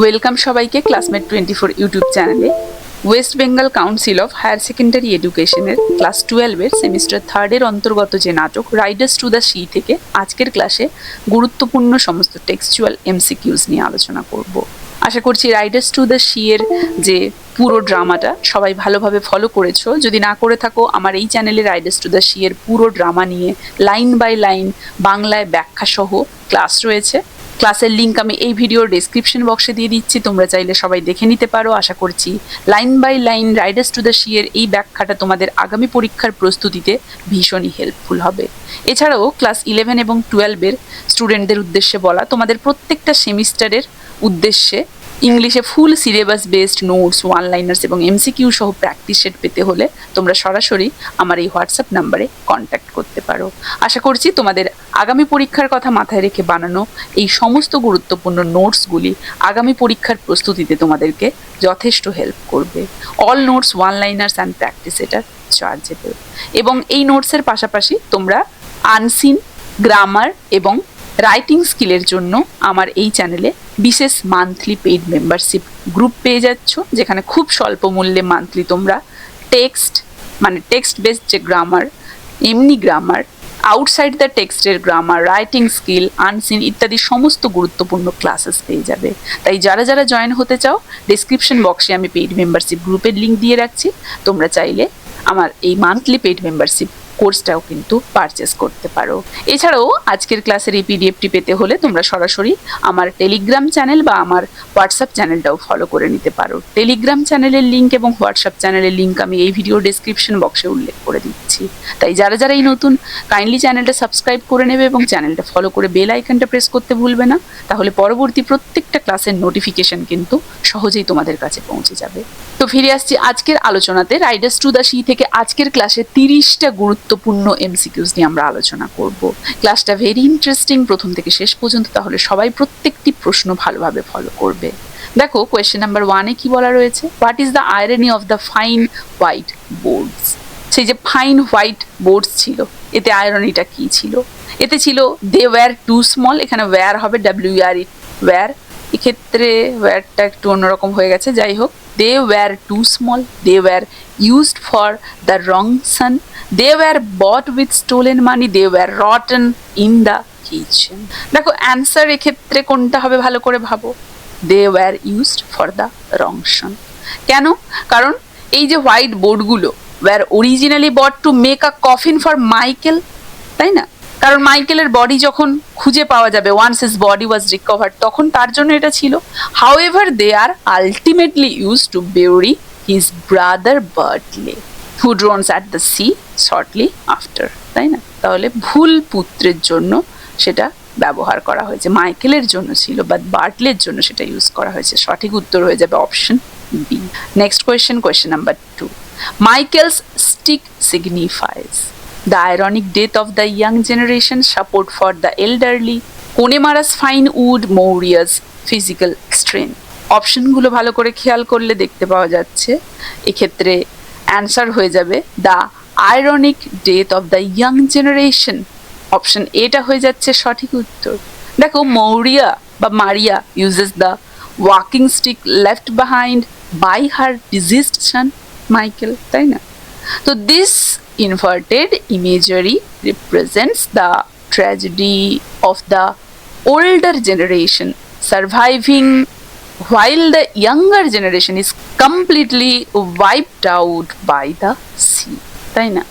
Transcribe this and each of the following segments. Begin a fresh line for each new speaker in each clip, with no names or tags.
Welcome সবাইকে classmate 24 YouTube চ্যানেলে। West Bengal Council of Higher Secondary এডুকেশনের ক্লাস 12-এর সেমিস্টার 3-এর অন্তর্গত যে নাটক রাইডার্স টু দ্য সি থেকে আজকের ক্লাসে গুরুত্বপূর্ণ সমস্ত টেক্সচুয়াল এমসিকিউজ নিয়ে আলোচনা করব। আশা করছি রাইডার্স টু দ্য সি এর যে পুরো ড্রামাটা সবাই ভালোভাবে ফলো করেছো। যদি না করে থাকো, আমার এই চ্যানেলে রাইডার্স টু দ্য সি এর পুরো ড্রামা নিয়ে লাইন বাই লাইন বাংলায় ব্যাখ্যা সহ ক্লাস রয়েছে। ক্লাসের লিঙ্ক আমি এই ভিডিওর ডেসক্রিপশন বক্সে দিয়ে দিচ্ছি, তোমরা চাইলে সবাই দেখে নিতে পারো। আশা করছি line by line Riders to the Sea এর এই ব্যাখ্যাটা তোমাদের আগামী পরীক্ষার প্রস্তুতিতে ভীষণই হেল্পফুল হবে। এছাড়াও ক্লাস 11 এবং 12-এর স্টুডেন্টদের উদ্দেশ্যে বলা, তোমাদের প্রত্যেকটা সেমিস্টারের উদ্দেশ্যে ইংলিশে full syllabus based notes, one liners এবং এমসিকিউ সহ প্র্যাকটিস সেট পেতে হলে তোমরা সরাসরি আমার এই হোয়াটসঅ্যাপ নাম্বারে কন্ট্যাক্ট করতে পারো। আশা করছি তোমাদের আগামী পরীক্ষার কথা মাথায় রেখে বানানো এই সমস্ত গুরুত্বপূর্ণ নোটসগুলি আগামী পরীক্ষার প্রস্তুতিতে তোমাদেরকে যথেষ্ট হেল্প করবে। All notes, one liners and practice সেটার চার্জেবল। এবং এই নোটসের পাশাপাশি তোমরা আনসিন, গ্রামার এবং রাইটিং স্কিলের জন্য আমার এই চ্যানেলে বিশেষ মান্থলি পেইড মেম্বারশিপ গ্রুপ পেয়ে যাচ্ছ, যেখানে খুব স্বল্প মূল্যে মান্থলি তোমরা টেক্সট বেসড যে গ্রামার, এমনি গ্রামার, আউটসাইড দ্য টেক্সটের গ্রামার, রাইটিং স্কিল, আনসিন ইত্যাদি সমস্ত গুরুত্বপূর্ণ ক্লাসেস পেয়ে যাবে। তাই যারা যারা জয়েন হতে চাও, ডেসক্রিপশন বক্সে আমি পেইড মেম্বারশিপ গ্রুপের লিঙ্ক দিয়ে রাখছি। তোমরা চাইলে আমার এই মান্থলি পেইড মেম্বারশিপ কোর্সটাও কিন্তু পারচেস করতে পারো। এছাড়াও আজকের ক্লাসের এই পিডিএফটি পেতে হলে তোমরা সরাসরি আমার টেলিগ্রাম চ্যানেল বা আমার হোয়াটসঅ্যাপ চ্যানেলটাও ফলো করে নিতে পারো। টেলিগ্রাম চ্যানেলের লিঙ্ক এবং হোয়াটসঅ্যাপ চ্যানেলের লিঙ্ক আমি এই ভিডিও ডেসক্রিপশন বক্সে উল্লেখ করে দিচ্ছি। তাই যারা যারা এই নতুন, কাইন্ডলি চ্যানেলটা সাবস্ক্রাইব করে নেবে এবং চ্যানেলটা ফলো করে বেল আইকনটা প্রেস করতে ভুলবে না। তাহলে পরবর্তী প্রত্যেকটা ক্লাসের নোটিফিকেশন কিন্তু সহজেই তোমাদের কাছে পৌঁছে যাবে। তো ফিরে আসছি আজকের আলোচনাতে। রাইডার্স টু দ্য সি থেকে আজকের ক্লাসে 30টা গুরুত্বপূর্ণ এমসিকিউজ নিয়ে আমরা আলোচনা করব। ক্লাসটা ভেরি ইন্টারেস্টিং প্রথম থেকে শেষ পর্যন্ত, তাহলে সবাই প্রত্যেকটি প্রশ্ন ভালোভাবে ফলো করবে। দেখো, কোয়েশ্চেন নাম্বার 1-এ কি বলা রয়েছে? What is the irony of the fine white boards? সেই যে ফাইন হোয়াইট বোর্ডস ছিল, এতে আইরনিটা কি ছিল? এতে ছিল দে ওয়্যার টু স্মল, এখানে ওয়্যার হবে WRE, ওয়্যার। এক্ষেত্রে ওয়্যারটা একটু অন্যরকম হয়ে গেছে, যাই হোক। They were too small, they were used for the wrong son, they were bought with stolen money, they were rotten in the kitchen. দেখো, অ্যান্সার এক্ষেত্রে কোনটা হবে ভালো করে ভাবো। They were used for the wrong son. কেন? কারণ এই যে হোয়াইট বোর্ডগুলো were originally bought to make a coffin for Michael, তাই না? কারণ মাইকেলের বডি যখন খুঁজে পাওয়া যাবে, once his body was recovered, তখন তার জন্য এটা ছিল। However they are ultimately use to bury his brother Bartley who drowns at the sea shortly after, তাই না? তাহলে ভুল পুত্রের জন্য সেটা ব্যবহার করা হয়েছে, মাইকেলের জন্য ছিল, বাট বার্টলের জন্য সেটা ইউজ করা হয়েছে। সঠিক উত্তর হয়ে যাবে option B. Next question, question number 2। Michael's stick signifies the ironic death of the young generation, support for the elderly, Connemara's fine wood, Maurya's physical strength. অপশনগুলো ভালো করে খেয়াল করলে দেখতে পাওয়া যাচ্ছে এক্ষেত্রে অ্যান্সার হয়ে যাবে the ironic death of the young generation. Option এটা হয়ে যাচ্ছে সঠিক উত্তর। দেখো, মৌরিয়া বা Maria uses the walking stick left behind by her diseased son Michael, তাই না? তো this inverted imagery represents the tragedy of the older generation surviving while the younger generation is completely wiped out by the sea, তাই না?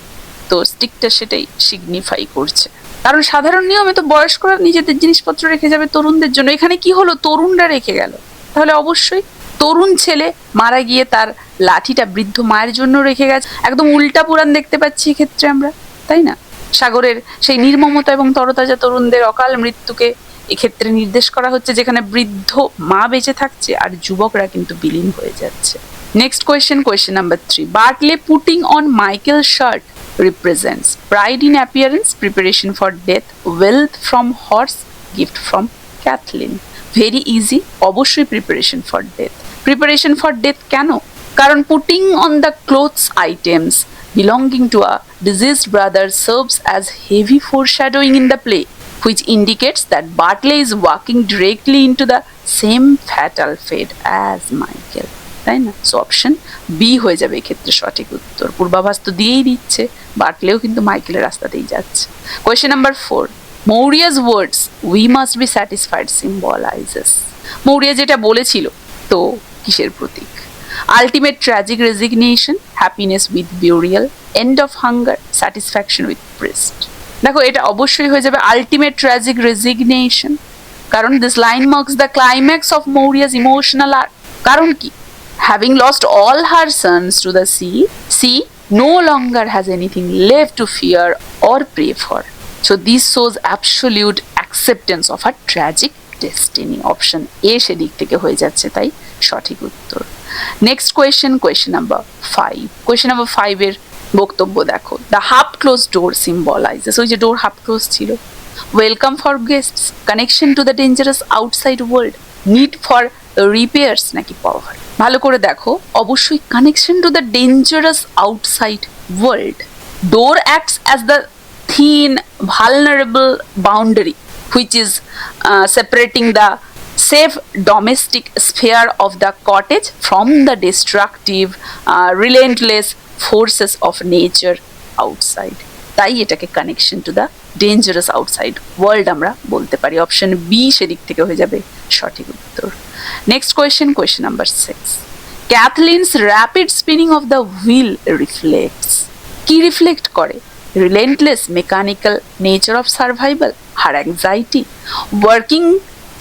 তো স্টিকটা সেটাই signify করছে। কারণ সাধারণ নিয়মে তো বয়স্করা নিজেদের জিনিসপত্র রেখে যাবে তরুণদের জন্য, এখানে কি হলো, তরুণরা রেখে গেল। তাহলে অবশ্যই তরুণ ছেলে মারা গিয়ে তার লাঠিটা বৃদ্ধ মায়ের জন্য রেখে গেছে। একদম উল্টা পুরাণ দেখতে পাচ্ছি এক্ষেত্রে আমরা, তাই না? সাগরের সেই নির্মমতা এবং তরতাজা তরুণদের অকাল মৃত্যুকে এক্ষেত্রে নির্দেশ করা হচ্ছে, যেখানে বৃদ্ধ মা বেঁচে থাকছে আর যুবকরা কিন্তু বিলীন হয়ে যাচ্ছে। Next question, question number 3। Bartley putting on Michael shirt represents pride in appearance, preparation for death, wealth from horse, gift from Kathleen. Very easy, অবশ্যই preparation for death. Preparation for death কেন? কারণ putting on the clothes items belonging to a deceased brother serves as heavy foreshadowing in the play. which indicates that Bartley is walking directly into the same fatal fate as Michael. তাই না? So option B হয়ে যাবে এক্ষেত্রে সঠিক উত্তর। পূর্বাভাস তো দিয়েই দিচ্ছে, বার্টলেও কিন্তু মাইকেলের রাস্তাতেই যাচ্ছে। Question number 4, Maurya's words we must be satisfied symbolizes, Maurya যেটা বলেছিল তো কিসের প্রতীক? Ultimate tragic resignation, happiness with burial, end of hunger, satisfaction with priest. দেখো এটা অবশ্যই হয়ে যাবে আলটিমেট ট্র্যাজিক রেজিগনেশন, কারণ this line marks the climax of Maurya's emotional arc. কারণ কি? Having lost all her sons to the sea, she no longer has anything left to fear or pray for. So this shows absolute acceptance of her tragic destiny. Option A সেদিক থেকে হয়ে যাচ্ছে তাই সঠিক উত্তর। Next question, question number 5। Question number 5 এর বক্তব্য দেখো। The half close door symbolises, ওই যে ডোর হাফ ক্লোজ ছিল, welcome for guests, connection to the dangerous outside world, need for repairs নাকি পাওয়ার? ভালো করে দেখো, অবশ্যই connection to the dangerous outside world. Door acts as the thin vulnerable boundary which is separating the safe domestic sphere of the cottage from the destructive relentless forces of nature outside. তাই এটাকে connection to the dangerous outside world আমরা বলতে পারি। Option B সেদিক থেকে হয়ে যাবে সঠিক উত্তর। Next question, question number 6, Cathleen's rapid spinning of the wheel reflects, কি রিফ্লেক্ট করে? Relentless mechanical nature of survival, her anxiety, working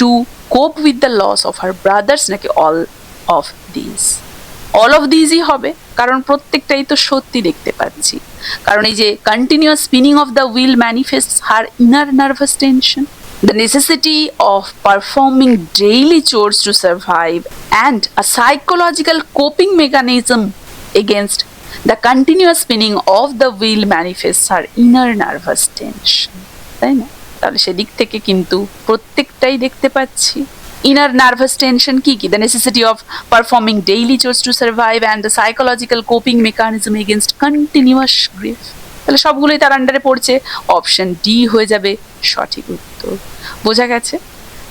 to cope with the loss of her brothers নাকি all of these? all of these ই হবে, কারণ প্রত্যেকটাই তো সত্যি দেখতে পাচ্ছি। কারণ এই যে continuous spinning of the wheel manifests her inner nervous tension, the necessity of performing daily chores to survive, and a psychological coping mechanism against the continuous spinning of the wheel manifests her inner nervous tension. তাই না? তাহলে সেদিক থেকে কিন্তু প্রত্যেকটাই দেখতে পাচ্ছি। inner nervous tension কি কি? the necessity of performing daily chores to survive and the psychological coping mechanism against continuous grief. তাহলে সবগুলোই তার আন্ডারে পড়ছে। অপশন ডি হয়ে যাবে সঠিক উত্তর। বোঝা গেছে?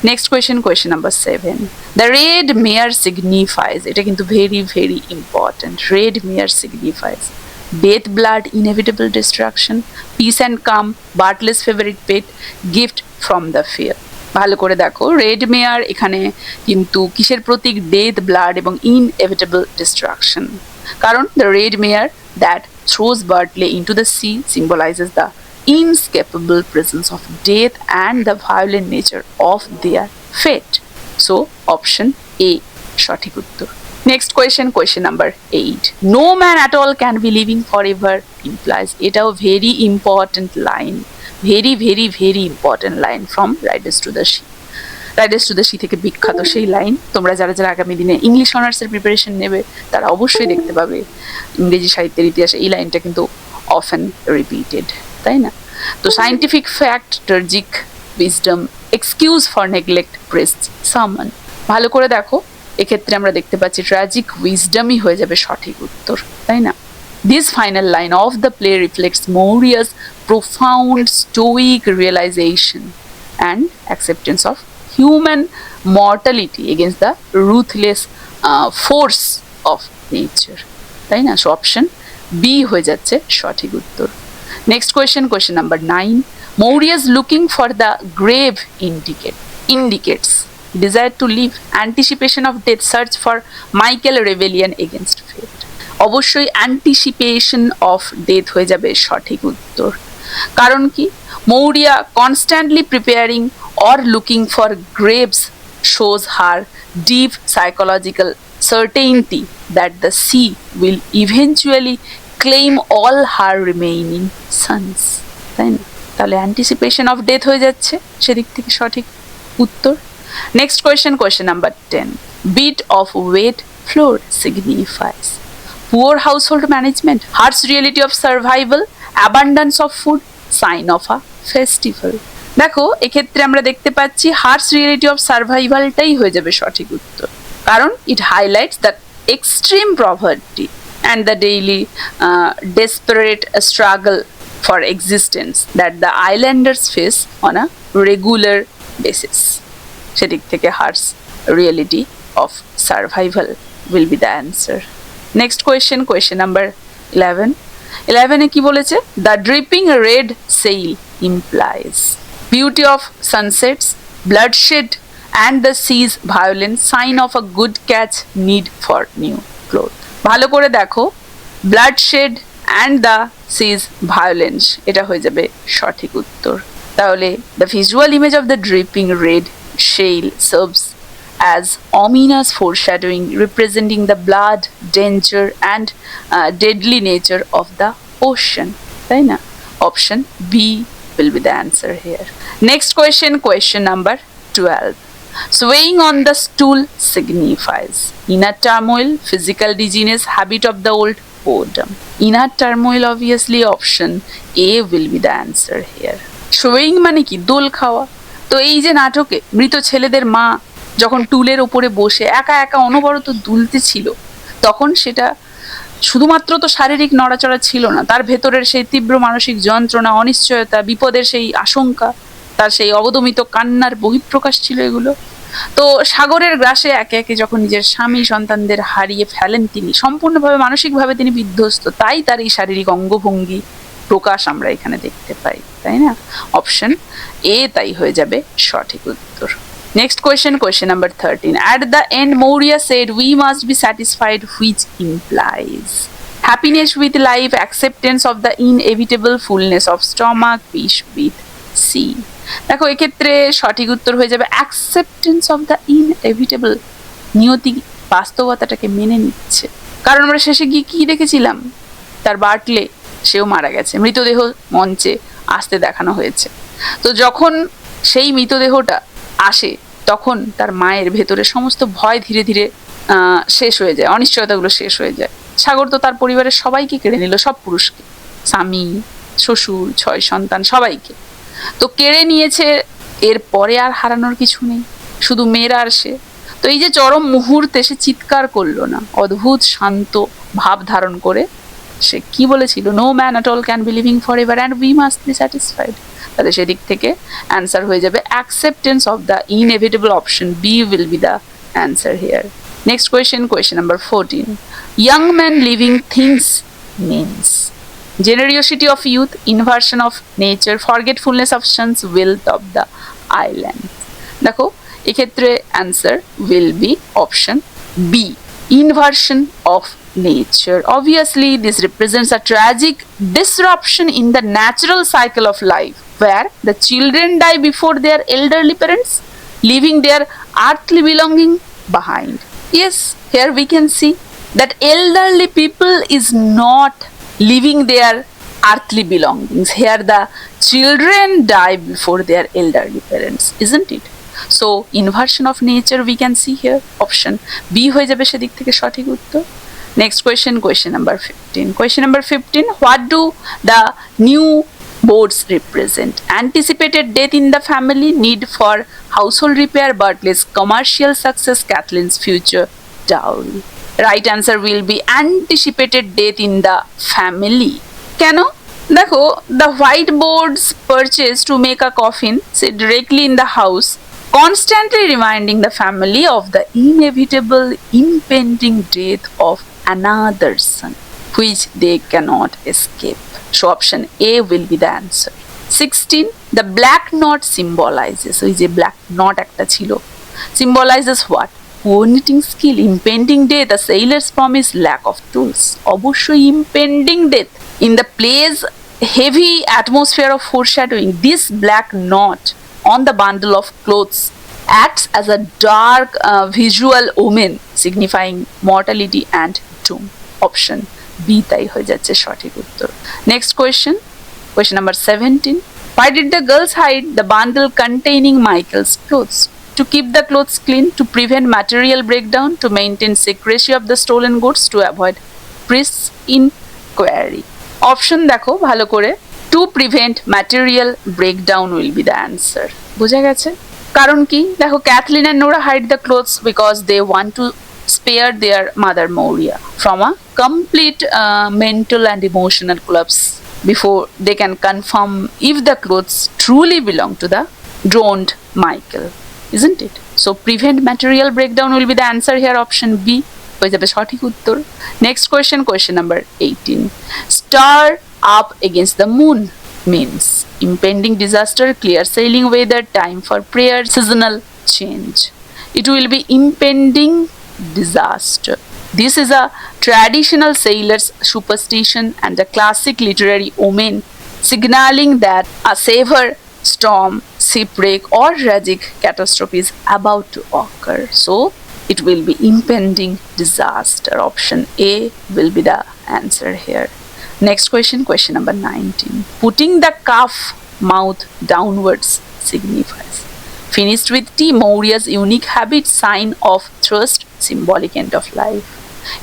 Next question, question number 7, the red mare signifies, এটা কিন্তু very very important. Red mare signifies death, blood, inevitable destruction, peace and calm, Bartley's favourite pet, gift from the fair. ভালো করে দেখো, রেড মেয়ার এখানে কিন্তু কিসের প্রতীক? ডেথ, ব্লাড এবং ইনএভিটেবল ডিস্ট্রাকশন। কারণ the red mare that throws Bartley into the sea symbolizes the inescapable presence of death and the violent nature of their fate. So option A সঠিক উত্তর। Next question, question number 8, no man at all can be living forever implies, এটাও very important line, very very very important line from Riders to the Sea. Riders to the C থেকে বিখ্যাত সেই line. তোমরা যারা যারা আগামী দিনে English অনার্সের প্রিপারেশন নেবে তারা অবশ্যই দেখতে পাবে ইংরেজি সাহিত্যের ইতিহাসে এই লাইনটা কিন্তু অফেন রিপিটেড, তাই না? তো scientific fact, tragic wisdom, excuse for neglect priest summon. ভালো করে দেখো, এক্ষেত্রে আমরা দেখতে পাচ্ছি ট্র্যাজিক উইজডমই হয়ে যাবে সঠিক উত্তর, তাই না? This final line of the play reflects Maurya's profound stoic realization and acceptance of human mortality against the ruthless force of nature, তাই না? সো অপশন বি হয়ে যাচ্ছে সঠিক উত্তর। Next question, question number 9, Maurya's looking for the grave indicates desire to live, anticipation of death, search for Michael, rebellion against fate। অবশ্যই anticipation of death হয়ে যাবে সঠিক উত্তর। কারণ কি? Maurya constantly preparing or looking for graves shows her deep psychological certainty that the sea will eventually claim all her remaining sons, তাই না? তাহলে অ্যান্টিসিপেশন অফ ডেথ হয়ে যাচ্ছে সেদিক থেকে সঠিক উত্তর। Next question, question number 10, bit of wet floor signifies poor household management, harsh reality of survival, abundance of food, sign of a festival। দেখো, এক্ষেত্রে আমরা দেখতে পাচ্ছি হার্শ রিয়েলিটি অফ সার্ভাইভালটাই হয়ে যাবে সঠিক উত্তর, কারণ it highlights the extreme poverty and the daily desperate struggle for existence that the islanders face on a regular basis. সেদিক থেকে harsh reality of survival will be the answer. Next question, question number 11. 11 কি বলেছে? The dripping red sail implies beauty of sunsets, bloodshed and the sea's violence, sign of a good catch, need for new clothes. ভালো করে দেখো, bloodshed and the sea's violence এটা হয়ে যাবে সঠিক উত্তর। তাহলে the visual image of the dripping red sail serves as ominous foreshadowing, representing the blood, danger and deadly nature of the ocean. তাই না? Option B will be the answer here. Next question, question number 12. Swaying on the stool signifies inner turmoil, physical dizziness, habit of the old, boredom. Inner turmoil, obviously option A will be the answer here. Swaying মানে কি? দোল খাওয়া। তো এই যে নাটকে মৃত ছেলেদের মা যখন টুলের ওপরে বসে একা একা অনবরত দুলতে ছিল, তখন সেটা শুধুমাত্র তো শারীরিক নড়াচড়া ছিল না, তার ভেতরের সেই তীব্র মানসিক যন্ত্রণা, অনিশ্চয়তা, বিপদের সেই আশঙ্কা, তার সেই অবদমিত কান্নার বহিঃপ্রকাশ ছিল এগুলো। তো সাগরের গ্রাসে একে একে যখন নিজের স্বামী সন্তানদের হারিয়ে ফেলেন তিনি, সম্পূর্ণভাবে মানসিকভাবে তিনি বিধ্বস্ত, তাই তার এই শারীরিক অঙ্গভঙ্গি প্রকাশ আমরা এখানে দেখতে পাই, তাই না? অপশন এ তাই হয়ে যাবে সঠিক উত্তর। Next question, question number 13. At the end, Moria said, "We must be satisfied," which implies happiness with life, acceptance of the inevitable fullness of stomach, peace with sea. দেখো এক্ষেত্রে সঠিক উত্তর হয়ে যাবে acceptance of the inevitable, নিয়তি বাস্তবতাটাকে মেনে নিচ্ছে। কারণ আমরা শেষে গিয়ে কি দেখেছিলাম? তার বার্টলে সেও মারা গেছে, মৃতদেহ মঞ্চে আসতে দেখানো হয়েছে। তো যখন সেই মৃতদেহটা আসে তখন তার মায়ের ভেতরে সমস্ত ভয় ধীরে ধীরে শেষ হয়ে যায়, অনিশ্চয়তাগুলো শেষ হয়ে যায়। সাগর তো তার পরিবারের সবাইকে কেড়ে নিল, সব পুরুষকে, স্বামী, শ্বশুর, 6 সন্তান, সবাইকে তো কেড়ে নিয়েছে। এরপরে আর হারানোর কিছু নেই, শুধু মেয়েরা আর সে। তো এই যে চরম মুহূর্তে সে চিৎকার করলো না, অদ্ভুত শান্ত ভাব ধারণ করে সে কি বলেছিল? "No man at all can be living forever and we must be satisfied." তাহলে সেদিক থেকে অ্যান্সার হয়ে যাবে acceptance of the inevitable, option B will be the answer here. Next question, question number 14. Young man living things means generosity of youth, inversion of nature, forgetfulness of sons, wealth of the island. দেখো এক্ষেত্রে answer will be option B, inversion of nature. Obviously this represents a tragic disruption in the natural cycle of life, where the children die before their elderly parents, leaving their earthly belonging behind. Yes, here we can see that elderly people is not leaving their earthly belongings. Here the children die before their elderly parents, isn't it? So inversion of nature we can see here, option B হয়ে যাবে সেদিক থেকে সঠিক উত্তর। Next question, question number 15. Question number 15. What do the new boards represent? Anticipated death in the family, need for household repair, Bartley's commercial success, Kathleen's future dowry. Right answer will be anticipated death in the family. কেন? দেখো, the white boards purchased to make a coffin sit directly in the house, constantly reminding the family of the inevitable impending death of another son, which they cannot escape. So option A will be the answer. 16. The black knot symbolizes, so is a black knot একটা ছিল, symbolizes what? Poor knitting skill, impending death, a sailor's promise, lack of tools. অবশ্যই impending death. In the play's heavy atmosphere of foreshadowing, this black knot on the bundle of clothes acts as a dark visual omen, signifying mortality and doom. Option B তাই হয়ে যাচ্ছে সঠিক উত্তর। Next question, question number 17. Why did the girls hide the bundle containing Michael's clothes? To keep the clothes clean, to prevent material breakdown, to maintain secrecy of the stolen goods, to avoid priest's inquiry. Option দেখো ভালো করে, to prevent material breakdown will be the answer. বুঝা গেছে? কারণ কি? দেখো, Kathleen and Nora hide the clothes because they want to spare their mother Moria from a complete mental and emotional collapse before they can confirm if the clothes truly belong to the drowned Michael, isn't it? So prevent material breakdown will be the answer here, option B হয়ে যাবে সঠিক উত্তর। Next question, question number 18. Star up against the moon means impending disaster, clear sailing weather, time for prayer, seasonal change. It will be impending disaster. This is a traditional sailor's superstition and a classic literary omen signaling that a severe storm, shipwreck or tragic catastrophe is about to occur. So it will be impending disaster. Option A will be the answer here. Next question, question number 19. Putting the calf mouth downwards signifies. Finished with T, Maurya's unique habit, sign of thrust, symbolic end of life.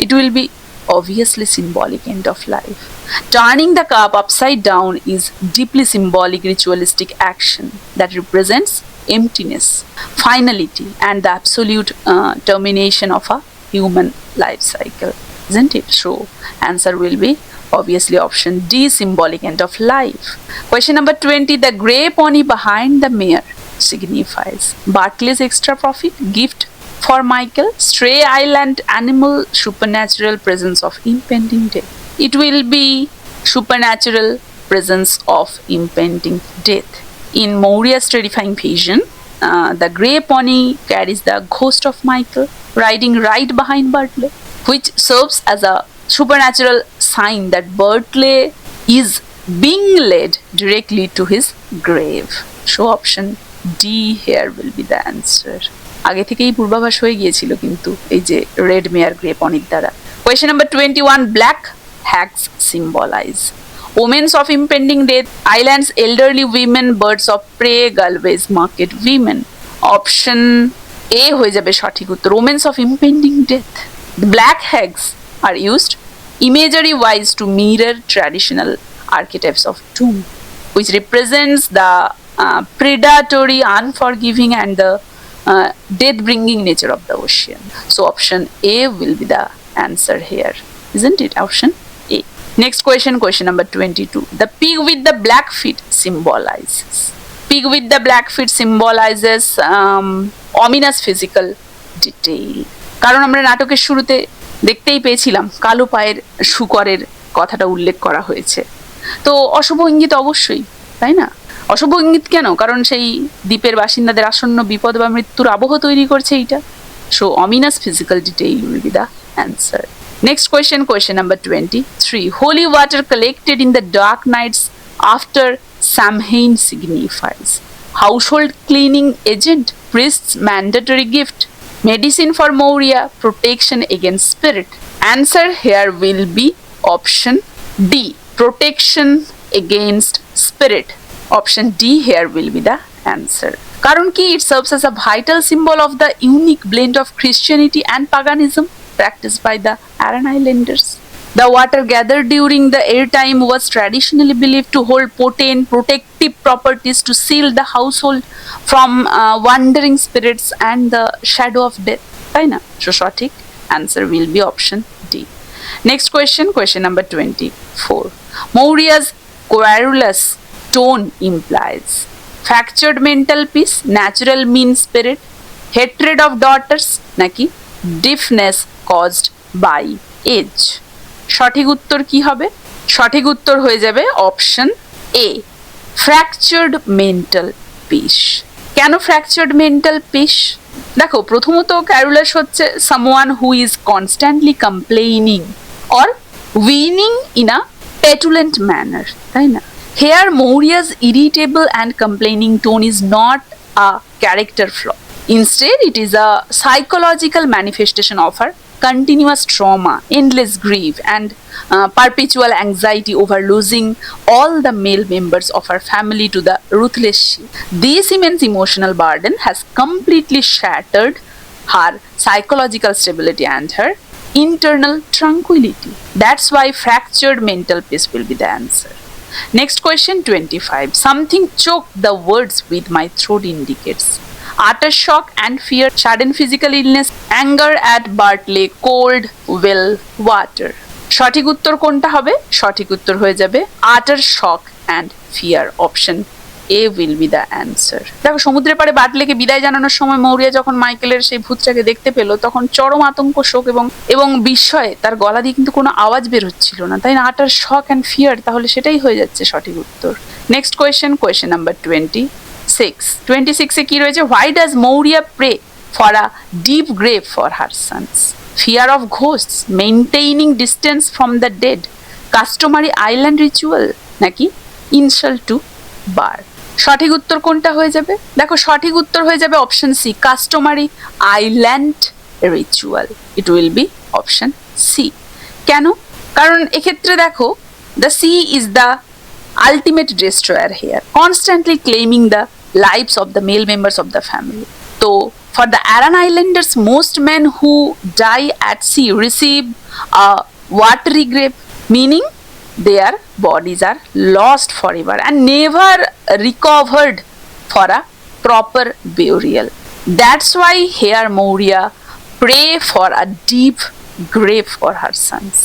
It will be obviously symbolic end of life. Turning the cup upside down is deeply symbolic ritualistic action that represents emptiness, finality, and the absolute termination of a human life cycle, isn't it? So answer will be obviously option D, symbolic end of life. Question number 20. The grey pony behind the mare signifies Barclay's extra profit, gift for Michael, stray island animal, supernatural presence of impending death. It will be supernatural presence of impending death. In Maurya's terrifying vision, the grey pony carries the ghost of Michael riding right behind Bartley, which serves as a supernatural sign that Bartley is being led directly to his grave. So option D here will be the answer. আগে থেকেই পূর্বাভাস হয়ে গিয়েছিল কিন্তু এই যে red মেয়ার grey পনির দ্বারা। Question number 21. Black hags symbolize omens of impending death, islands, elderly women, birds of prey, Galway's market women. Option A হয়ে যাবে সঠিক উত্তর, omens of impending death. The black hags are used imagery wise to mirror traditional archetypes of doom, which represents the predatory, unforgiving and the death-bringing nature of the ocean. So option A will be the answer here, isn't it? Option A. Next question, question number 22. The pig with the black feet symbolizes. Pig with the black feet symbolizes ominous physical detail. কারণ আমরা নাটকের শুরুতে দেখতেই পেয়েছিলাম কালো পায়ের শূকরের কথাটা উল্লেখ করা হয়েছে, তো অশুভ ইঙ্গিত অবশ্যই, তাই না? অশুভ ইঙ্গিত কেন? কারণ সেই দ্বীপের বাসিন্দাদের আসন্ন বিপদ বা মৃত্যুর আবহ তৈরি করছে এইটা। So ominous physical detail will be the answer. Next question, question number 23. Holy water collected in the dark nights after Samhain signifies household cleaning agent, priest's mandatory gift, medicine for Maurya, protection against spirit. Answer here will be option D, protection against spirit. Option D here will be the answer. কারণ কি? It serves as a vital symbol of the unique blend of Christianity and paganism practiced by the Aran Islanders. The water gathered during the air time was traditionally believed to hold potent protective properties to shield the household from wandering spirits and the shadow of death. তাই না? So সঠিক answer will be option D. Next question, question number 24. Maurya's querulous tone implies fractured mental peace, natural mean spirit, hatred of daughters, নাকি deafness caused by age. সঠিক উত্তর কি হবে? সঠিক উত্তর হয়ে যাবে option A, fractured mental peace. কেন ফ্র্যাকচার্ড মেন্টাল পিস? দেখো, প্রথমত ক্যারুলাস হচ্ছে someone who is constantly complaining or whining in a petulant manner, তাই না? Here Maurya's irritable and complaining tone is not a character flaw. Instead, it is a psychological manifestation of her continuous trauma, endless grief and perpetual anxiety over losing all the male members of her family to the ruthless she. This immense emotional burden has completely shattered her psychological stability and her internal tranquility. That's why fractured mental peace will be the answer. Next question, 25. Something choked the words with my throat indicates utter shock and fear, sudden physical illness, anger at Bartley, cold well water. সঠিক উত্তর কোনটা হবে? সঠিক উত্তর হয়ে যাবে আটার শক and fear, option A will be the answer. দেখো সমুদ্রের পাড়ে বাটলেকে বিদায় জানানোর সময় মৌরিয়া যখন মাইকেলের সেই ভূতটাকে দেখতে পেল তখন চরম আতঙ্ক, শোক এবং বিস্ময়ে তার গলা দিয়ে কিন্তু কোনো আওয়াজ বের হচ্ছিল না, তাই না? আটার শক অ্যান্ড ফিয়ার, তাহলে সেটাই হয়ে যাচ্ছে সঠিক উত্তর। নেক্সট কোয়েশ্চেন নাম্বার 26 কি রয়েছে? Why does Maurya pray for a deep grave for her sons? Fear of ghosts, maintaining distance from the dead, customary island ritual, নাকি ইনসাল্ট টু বার? সঠিক উত্তর কোনটা হয়ে যাবে? দেখো সঠিক উত্তর হয়ে যাবে option C, customary island ritual. It will be option C. কেন? কারণ এক্ষেত্রে দেখো the sea is the ultimate destroyer here, constantly claiming the lives of the male members of the family. So, for the Aran Islanders, most men who die at sea receive a watery grave, meaning their bodies are lost forever and never recovered for a proper burial. That's why here Mauria pray for a deep grave for her sons,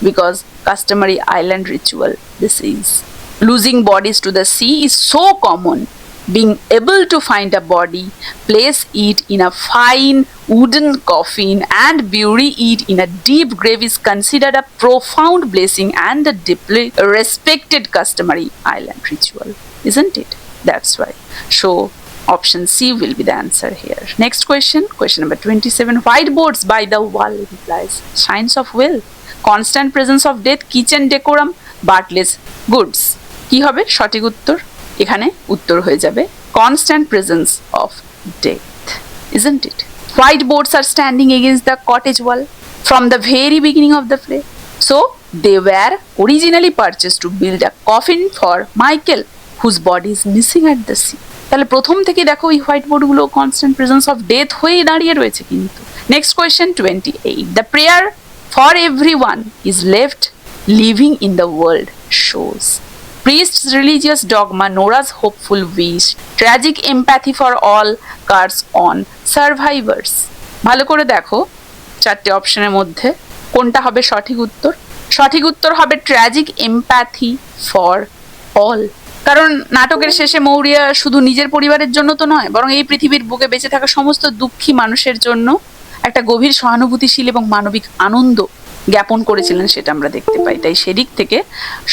because customary island ritual this is. Losing bodies to the sea is so common. Being able to find a body, place it in a fine wooden coffin and bury it in a deep grave is considered a profound blessing and a deeply respected customary island ritual, isn't it? That's why. So option C will be the answer here. Next question number 27. Whiteboards by the wall implies signs of wealth, constant presence of death, kitchen decorum, bartless goods. কি হবে সঠিক উত্তর? এখানে উত্তর হয়ে যাবে constant presence of death, isn't it? White boards are standing against the cottage wall from the very beginning of the play, so they were originally purchase to build a coffin for Michael whose body is missing at the sea. তাহলে প্রথম থেকে দেখো এই white বোর্ডগুলো constant presence of death হয়ে দাঁড়িয়ে রয়েছে কিন্তু। Next question 28. The prayer for everyone is left living in the world shows priest's religious dogma, Nora's hopeful wish, tragic empathy for all, cards on survivors. ভালো করে দেখো চারটে অপশনের মধ্যে কোনটা হবে সঠিক উত্তর? সঠিক উত্তর হবে ট্র্যাজিক এমপ্যাথি ফর অল। কারণ নাটকের শেষে মৌরিয়া শুধু নিজের পরিবারের জন্য তো নয়, বরং এই পৃথিবীর বুকে বেঁচে থাকা সমস্ত দুঃখী মানুষের জন্য একটা গভীর সহানুভূতিশীল এবং মানবিক আনন্দ জ্ঞাপন করেছিলেন, সেটা আমরা দেখতে পাই। তাই সেদিক থেকে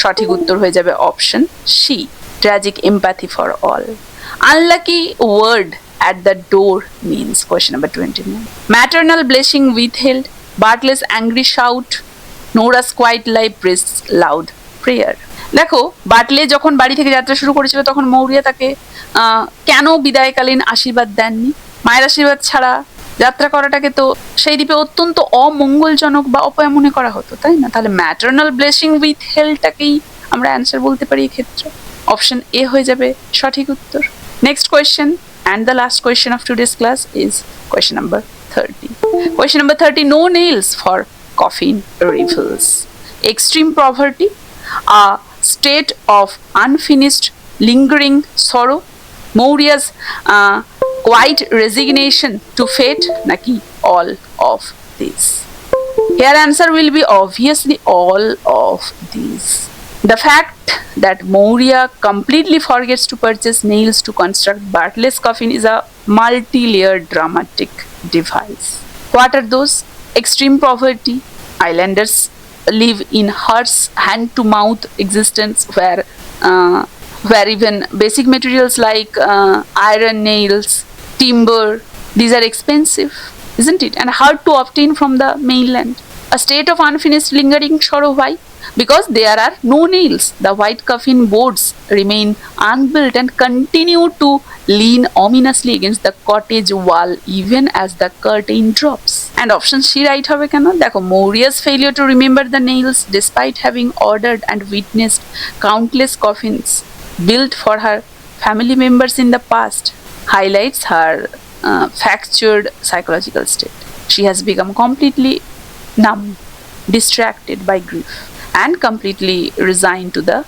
সঠিক উত্তর হয়ে যাবে option C, tragic empathy for all. Unlucky word at the door means, question number 29. Maternal blessing withheld, Bartlett's angry shout, Nora's quiet life priest's loud prayer. দেখো বাটলে যখন বাড়ি থেকে যাত্রা শুরু করেছিল তখন মৌরিয়া তাকে কেন বিদায়কালীন আশীর্বাদ দেননি? মায়ের আশীর্বাদ ছাড়া যাত্রা করাটাকে তো সেই দ্বীপে অত্যন্ত অমঙ্গলজনক বা অপয়া মনে করা হতো, তাই না? তাহলে ম্যাটারনাল ব্লেসিং উইথ হেল্ডটাকেই আমরা অ্যান্সার বলতে পারি এক্ষেত্রে। অপশন এ হয়ে যাবে সঠিক উত্তর। Next question and the last question of today's class is question number 30. Question number 30. No nails for coffin revels. Extreme poverty, a state of unfinished lingering sorrow, Maurya's quiet resignation to fate, naki all of these. Here answer will be obviously all of these. The fact that Mauria completely forgets to purchase nails to construct Bartlett's coffin is a multi-layered dramatic device. What are those? Extreme poverty. Islanders live in harsh hand-to-mouth existence where even basic materials like iron, nails, timber, these are expensive, isn't it? And hard to obtain from the mainland. A state of unfinished lingering sorrow. Why? Because there are no nails. The white coffin boards remain unbuilt and continue to lean ominously against the cottage wall even as the curtain drops. And option C right hobe keno? Dekho Mauria's failure to remember the nails despite having ordered and witnessed countless coffins built for her family members in the past highlights her fractured psychological state. She has become completely numb, distracted by grief, and completely resigned to the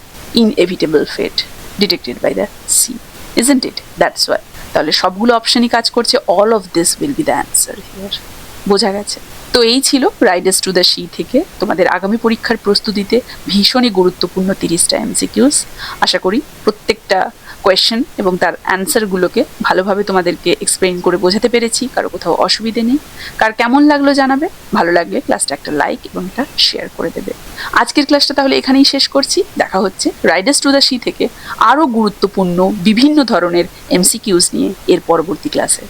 inevitable fate dictated by the sea, isn't it? That's why. তাহলে সবগুলো অপশনই কাজ করছে, all of this will be the answer here. বোঝা গেছে? তো এই ছিল Riders to the C থেকে তোমাদের আগামী পরীক্ষার প্রস্তুতিতে ভীষণই গুরুত্বপূর্ণ 30টা এমসিকিউস। আশা করি প্রত্যেকটা কোয়েশ্চেন এবং তার অ্যান্সারগুলোকে ভালোভাবে তোমাদেরকে এক্সপ্লেইন করে বোঝাতে পেরেছি, কারো কোথাও অসুবিধে নেই। কার কেমন লাগলো জানাবে, ভালো লাগলে ক্লাসটা একটা লাইক এবং একটা শেয়ার করে দেবে। আজকের ক্লাসটা তাহলে এখানেই শেষ করছি। দেখা হচ্ছে রাইডার্স টু দ্য সি থেকে আরও গুরুত্বপূর্ণ বিভিন্ন ধরনের এমসিকিউস নিয়ে এর পরবর্তী ক্লাসে।